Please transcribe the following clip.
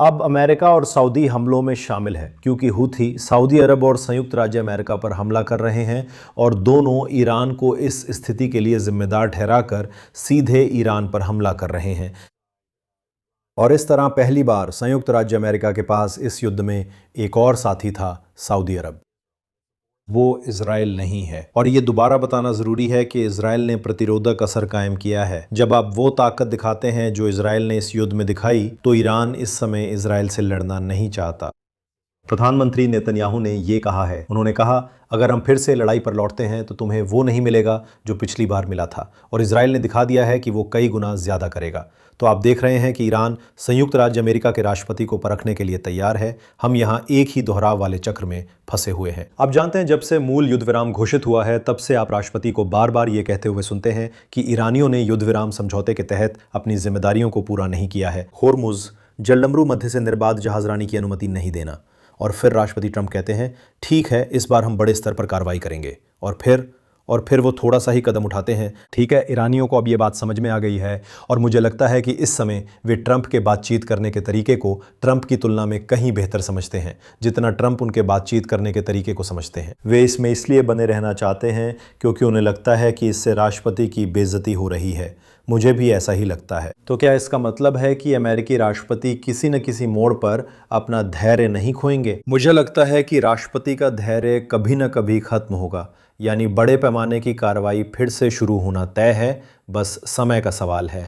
अब अमेरिका और सऊदी हमलों में शामिल है क्योंकि हूथी सऊदी अरब और संयुक्त राज्य अमेरिका पर हमला कर रहे हैं और दोनों ईरान को इस स्थिति के लिए जिम्मेदार ठहराकर सीधे ईरान पर हमला कर रहे हैं। और इस तरह पहली बार संयुक्त राज्य अमेरिका के पास इस युद्ध में एक और साथी था, सऊदी अरब। वो इज़राइल नहीं है। और ये दोबारा बताना ज़रूरी है कि इज़राइल ने प्रतिरोधक असर कायम किया है। जब आप वो ताकत दिखाते हैं जो इज़राइल ने इस युद्ध में दिखाई, तो ईरान इस समय इज़राइल से लड़ना नहीं चाहता। प्रधानमंत्री नेतन्याहू ने ये कहा है, उन्होंने कहा अगर हम फिर से लड़ाई पर लौटते हैं तो तुम्हें वो नहीं मिलेगा जो पिछली बार मिला था। और इज़राइल ने दिखा दिया है कि वो कई गुना ज़्यादा करेगा। तो आप देख रहे हैं कि ईरान संयुक्त राज्य अमेरिका के राष्ट्रपति को परखने के लिए तैयार है। हम यहाँ एक ही दोहराव वाले चक्र में फंसे हुए हैं। आप जानते हैं, जब से मूल युद्ध विराम घोषित हुआ है तब से आप राष्ट्रपति को बार बार ये कहते हुए सुनते हैं कि ईरानियों ने युद्ध विराम समझौते के तहत अपनी जिम्मेदारियों को पूरा नहीं किया है। होर्मुज जलडमरू मध्य से निर्बाध जहाजरानी की अनुमति नहीं देना। और फिर राष्ट्रपति ट्रंप कहते हैं ठीक है, इस बार हम बड़े स्तर पर कार्रवाई करेंगे। और फिर वो थोड़ा सा ही कदम उठाते हैं। ठीक है, ईरानियों को अब ये बात समझ में आ गई है और मुझे लगता है कि इस समय वे ट्रंप के बातचीत करने के तरीके को ट्रंप की तुलना में कहीं बेहतर समझते हैं जितना ट्रंप उनके बातचीत करने के तरीके को समझते हैं। वे इसमें इसलिए बने रहना चाहते हैं क्योंकि उन्हें लगता है कि इससे राष्ट्रपति की बेइज्जती हो रही है। मुझे भी ऐसा ही लगता है। तो क्या इसका मतलब है कि अमेरिकी राष्ट्रपति किसी न किसी मोड़ पर अपना धैर्य नहीं खोएंगे? मुझे लगता है कि राष्ट्रपति का धैर्य कभी न कभी खत्म होगा, यानी बड़े पैमाने की कार्रवाई फिर से शुरू होना तय है, बस समय का सवाल है।